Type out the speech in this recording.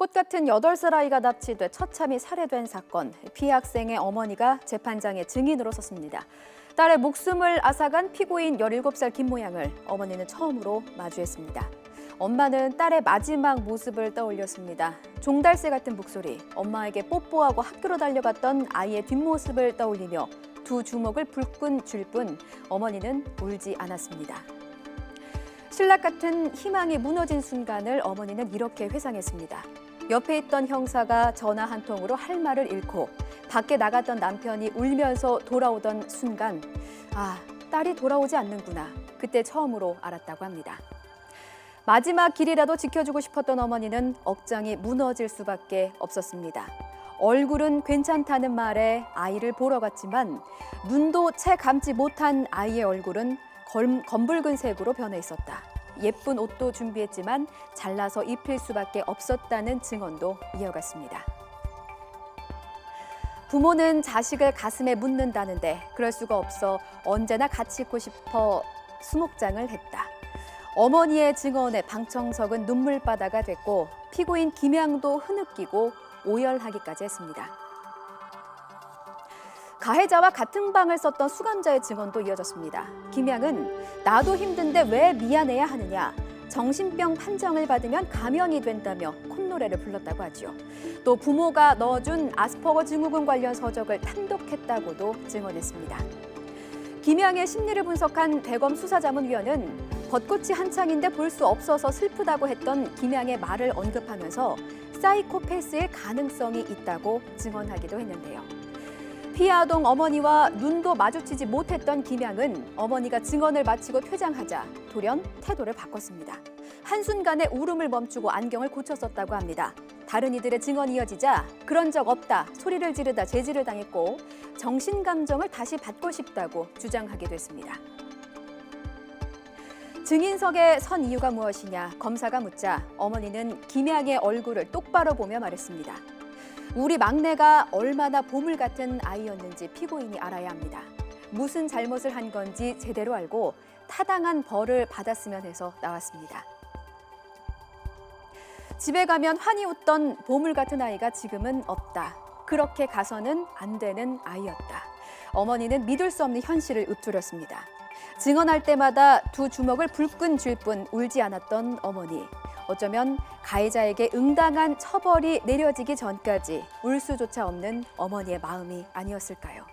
꽃 같은 8살 아이가 납치돼 처참히 살해된 사건, 피해 학생의 어머니가 재판장에 증인으로 섰습니다. 딸의 목숨을 앗아간 피고인 17살 김 모양을 어머니는 처음으로 마주했습니다. 엄마는 딸의 마지막 모습을 떠올렸습니다. 종달새 같은 목소리, 엄마에게 뽀뽀하고 학교로 달려갔던 아이의 뒷모습을 떠올리며 두 주먹을 불끈 쥘 뿐 어머니는 울지 않았습니다. 신락 같은 희망이 무너진 순간을 어머니는 이렇게 회상했습니다. 옆에 있던 형사가 전화 한 통으로 할 말을 잃고 밖에 나갔던 남편이 울면서 돌아오던 순간, 딸이 돌아오지 않는구나. 그때 처음으로 알았다고 합니다. 마지막 길이라도 지켜주고 싶었던 어머니는 억장이 무너질 수밖에 없었습니다. 얼굴은 괜찮다는 말에 아이를 보러 갔지만 눈도 채 감지 못한 아이의 얼굴은 검붉은 색으로 변해 있었다. 예쁜 옷도 준비했지만 잘라서 입힐 수밖에 없었다는 증언도 이어갔습니다. 부모는 자식을 가슴에 묻는다는데 그럴 수가 없어 언제나 같이 있고 싶어 수목장을 했다. 어머니의 증언에 방청석은 눈물바다가 됐고 피고인 김양도 흐느끼고 오열하기까지 했습니다. 가해자와 같은 방을 썼던 수감자의 증언도 이어졌습니다. 김양은 나도 힘든데 왜 미안해야 하느냐, 정신병 판정을 받으면 감형이 된다며 콧노래를 불렀다고 하지요. 또 부모가 넣어준 아스퍼거 증후군 관련 서적을 탐독했다고도 증언했습니다. 김양의 심리를 분석한 대검 수사자문위원은 벚꽃이 한창인데 볼 수 없어서 슬프다고 했던 김양의 말을 언급하면서 사이코패스일 가능성이 있다고 증언하기도 했는데요. 피해 아동 어머니와 눈도 마주치지 못했던 김양은 어머니가 증언을 마치고 퇴장하자 돌연 태도를 바꿨습니다. 한순간에 울음을 멈추고 안경을 고쳤었다고 합니다. 다른 이들의 증언이 이어지자 그런 적 없다 소리를 지르다 제지를 당했고 정신감정을 다시 받고 싶다고 주장하기도 했습니다. 증인석에 선 이유가 무엇이냐 검사가 묻자 어머니는 김양의 얼굴을 똑바로 보며 말했습니다. 우리 막내가 얼마나 보물 같은 아이였는지 피고인이 알아야 합니다. 무슨 잘못을 한 건지 제대로 알고 타당한 벌을 받았으면 해서 나왔습니다. 집에 가면 환히 웃던 보물 같은 아이가 지금은 없다. 그렇게 가서는 안 되는 아이였다. 어머니는 믿을 수 없는 현실을 읊조렸습니다. 증언할 때마다 두 주먹을 불끈 쥘 뿐 울지 않았던 어머니. 어쩌면 가해자에게 응당한 처벌이 내려지기 전까지 울 수조차 없는 어머니의 마음이 아니었을까요?